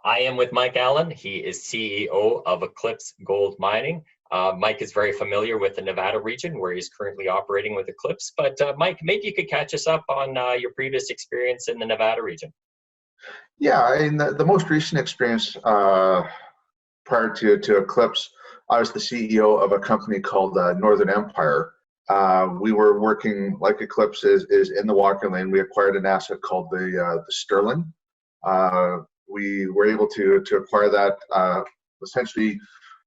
I am with Mike Allen. He is CEO of Eclipse Gold Mining. Mike is very familiar with the Nevada region where he's currently operating with Eclipse. But Mike, maybe you could catch us up on your previous experience in the Nevada region. Yeah, in the most recent experience prior to Eclipse, I was the CEO of a company called Northern Empire. We were working, like Eclipse is in the Walker Lane. We acquired an asset called the Sterling. We were able to acquire that, essentially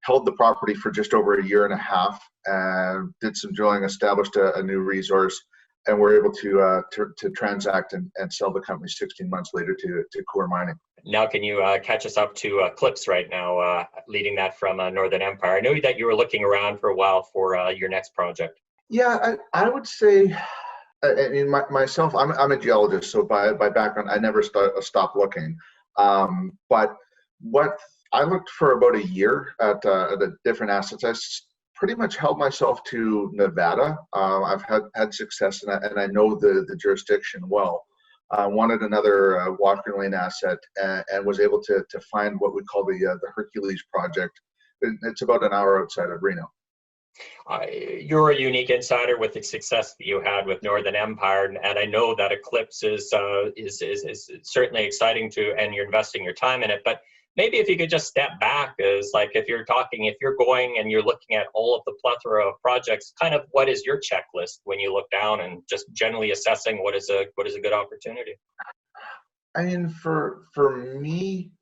held the property for just over a year and a half, and did some drilling, established a new resource, and we're able to transact and sell the company 16 months later to Core Mining. Now, can you catch us up to Eclipse right now, leading that from Northern Empire? I know that you were looking around for a while for your next project. Yeah, I would say, I mean, myself, I'm a geologist, so by background, I never stopped looking. But what I looked for about a year at the different assets. I pretty much held myself to Nevada. I've had success, and I know the jurisdiction well. I wanted another Walker Lane asset, and was able to find what we call the Hercules project. It's about an hour outside of Reno. You're a unique insider with the success that you had with Northern Empire, and I know that Eclipse is certainly exciting and you're investing your time in it. But maybe if you could just step back, as like if you're going and you're looking at all of the plethora of projects, kind of what is your checklist when you look down and just generally assessing what is a good opportunity? I mean, for me,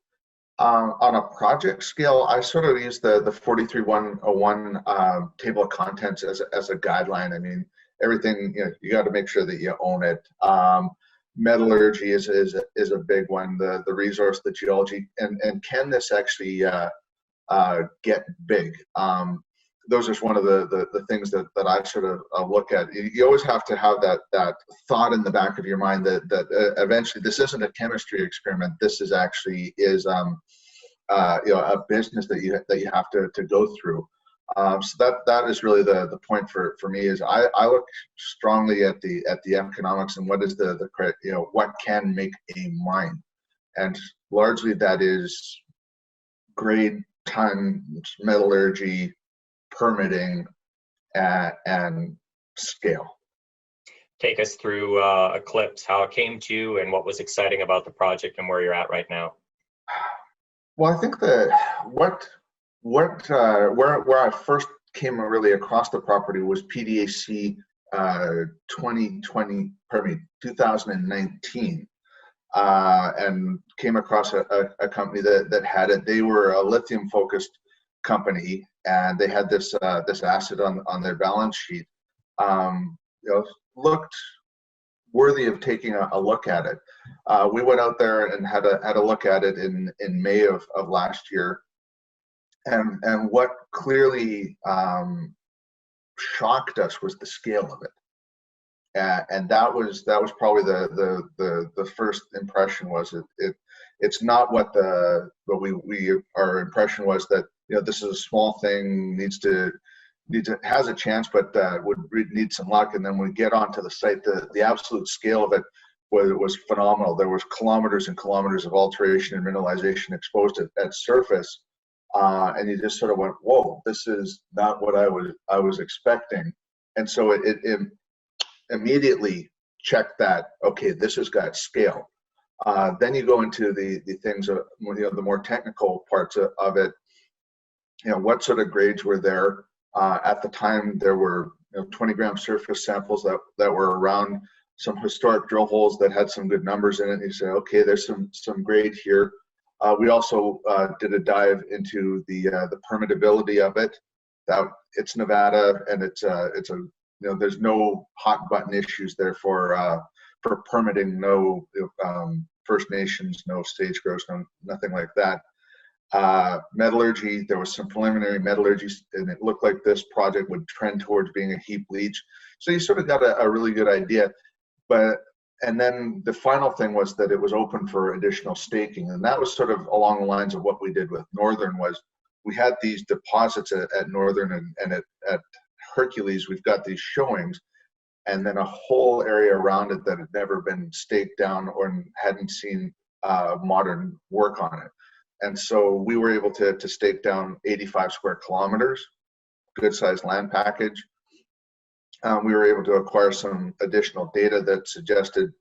on a project scale, I sort of use the 43101 table of contents as a guideline. I mean, everything, you got to make sure that you own it. Metallurgy is a big one. The resource, the geology, and can this actually get big? Those are one of the things that I sort of look at. You always have to have that thought in the back of your mind that eventually this isn't a chemistry experiment. This is actually a business that you have to go through. So that is really the point for me. Is I look strongly at the economics and what is what can make a mine, and largely that is grade, ton, metallurgy, permitting, and scale. Take us through Eclipse, how it came to you, and what was exciting about the project, and where you're at right now. Well, I think that where I first came really across the property was PDAC 2019, and came across a company that had it. They were a lithium focused company, and they had this asset on their balance sheet. Looked worthy of taking a look at it. We went out there and had a look at it in May of last year, and what clearly shocked us was the scale of it. And that was probably the first impression. Was it's not what our impression was, that this is a small thing, has a chance, but would need some luck. And then when we get onto the site, the absolute scale of it was phenomenal. There was kilometers and kilometers of alteration and mineralization exposed at surface, and you just sort of went, whoa, this is not what I was expecting. And so it immediately checked that, okay, this has got scale. Then you go into the things of the more technical parts of it. What sort of grades were there? At the time, there were 20-gram surface samples that were around some historic drill holes that had some good numbers in it. And you say, okay, there's some grade here. We also did a dive into the permittability of it. That it's Nevada, and it's there's no hot button issues there for permitting. No First Nations, no sage grouse, nothing like that. Metallurgy, there was some preliminary metallurgy, and it looked like this project would trend towards being a heap leach. So you sort of got a really good idea. And then the final thing was that it was open for additional staking, and that was sort of along the lines of what we did with Northern. Was we had these deposits at Northern and at Hercules. We've got these showings, and then a whole area around it that had never been staked down or hadn't seen modern work on it. And so we were able to stake down 85 square kilometers, good sized land package. We were able to acquire some additional data that suggested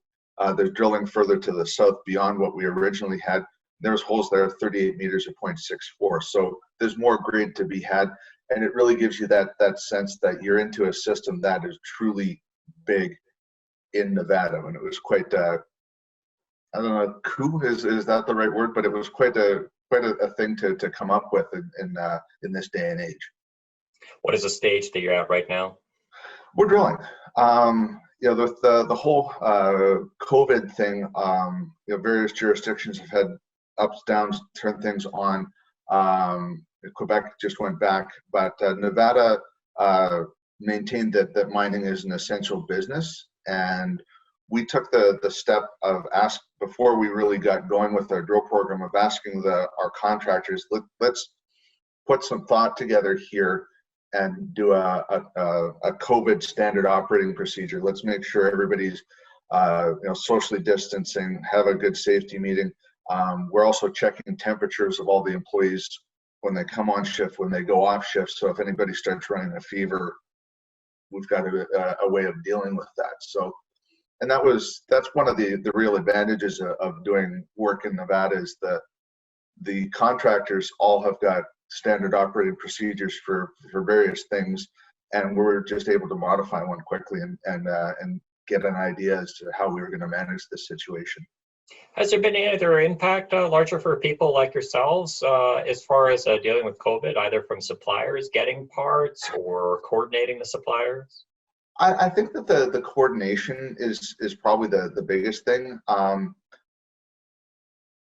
there's drilling further to the south beyond what we originally had. There's holes there 38 meters at 0.64. So there's more grade to be had. And it really gives you that sense that you're into a system that is truly big in Nevada. And it was quite, I don't know, coup is that the right word? But it was quite a thing to come up with in this day and age. What is the stage that you're at right now? We're drilling. You know, the whole COVID thing, you know, various jurisdictions have had ups, downs, turn things on. Quebec just went back, but Nevada maintained that mining is an essential business. And we took the step of before we really got going with our drill program, of asking our contractors, let's put some thought together here and do a COVID standard operating procedure. Let's make sure everybody's you know, socially distancing, have a good safety meeting. We're also checking temperatures of all the employees when they come on shift, when they go off shift. So if anybody starts running a fever, we've got a way of dealing with that. So, and that's one of the real advantages of doing work in Nevada, is the contractors all have got standard operating procedures for various things, and we're just able to modify one quickly and get an idea as to how we were going to manage this situation. Has there been any other impact larger for people like yourselves as far as dealing with COVID, either from suppliers getting parts or coordinating the suppliers? I think that the coordination is probably the biggest thing. You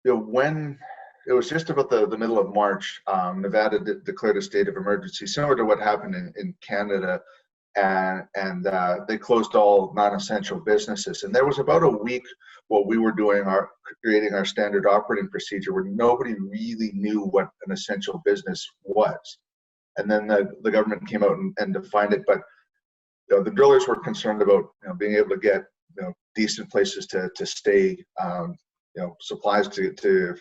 know, when it was just about the middle of March, Nevada declared a state of emergency, similar to what happened in Canada, and they closed all non-essential businesses. And there was about a week while we were creating our standard operating procedure where nobody really knew what an essential business was. And then the government came out and defined it. But you know, the drillers were concerned about, you know, being able to get, you know, decent places to stay, you know, supplies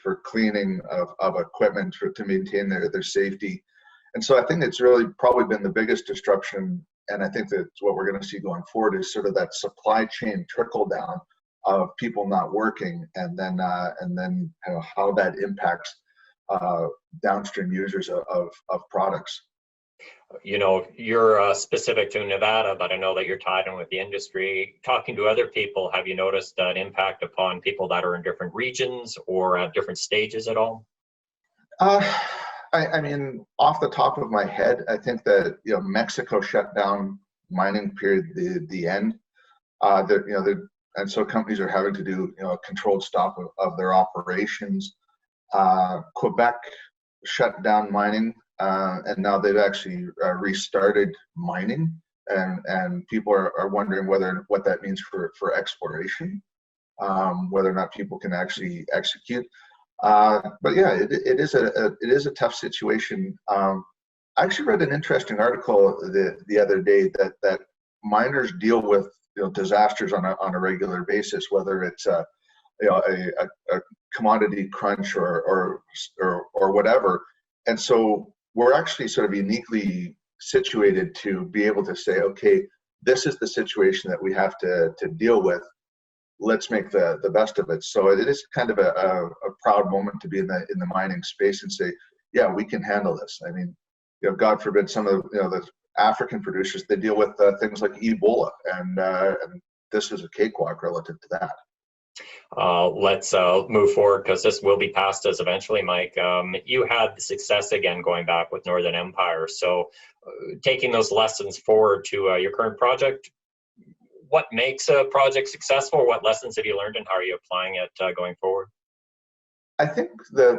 for cleaning of equipment to maintain their safety. And so I think it's really probably been the biggest disruption, and I think that's what we're going to see going forward, is sort of that supply chain trickle down of people not working, and then you know, how that impacts downstream users of products. You know, you're specific to Nevada, but I know that you're tied in with the industry. Talking to other people, have you noticed an impact upon people that are in different regions or at different stages at all? I mean, off the top of my head, I think that, you know, Mexico shut down mining period the end. You know, and so companies are having to do, you know, a controlled stop of their operations. Quebec shut down mining. And now they've actually restarted mining, and people are wondering what that means for exploration, whether or not people can actually execute. But yeah, it is a tough situation. I actually read an interesting article the other day that miners deal with, you know, disasters on a regular basis, whether it's you know, a commodity crunch or whatever, and so we're actually sort of uniquely situated to be able to say, okay, this is the situation that we have to deal with. Let's make the best of it. So it is kind of a proud moment to be in the mining space and say, yeah, we can handle this. I mean, you know, God forbid some of the African producers, they deal with things like Ebola, and this is a cakewalk relative to that. Let's move forward, because this will be past us eventually, Mike. You had the success again going back with Northern Empire. So taking those lessons forward to your current project, what makes a project successful? What lessons have you learned, and how are you applying it going forward? I think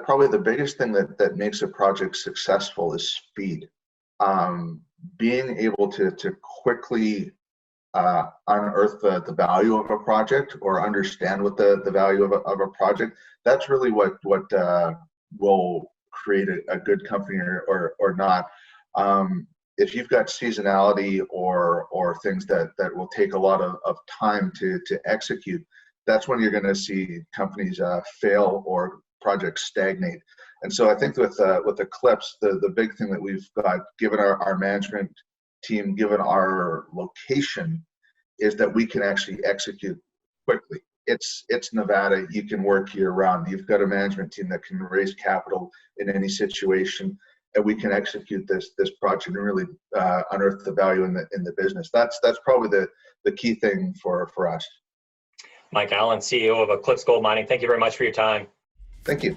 probably the biggest thing that makes a project successful is speed. Being able to quickly unearth the value of a project, or understand what the value of a project. That's really what will create a good company or not. If you've got seasonality or things that will take a lot of time to execute, that's when you're going to see companies fail or projects stagnate. And so I think with Eclipse, the big thing that we've got, given our management team, given our location, is that we can actually execute quickly. It's Nevada. You can work year round. You've got a management team that can raise capital in any situation, and we can execute this project and really unearth the value in the business. That's probably the key thing for us. Mike Allen, CEO of Eclipse Gold Mining, thank you very much for your time. Thank you.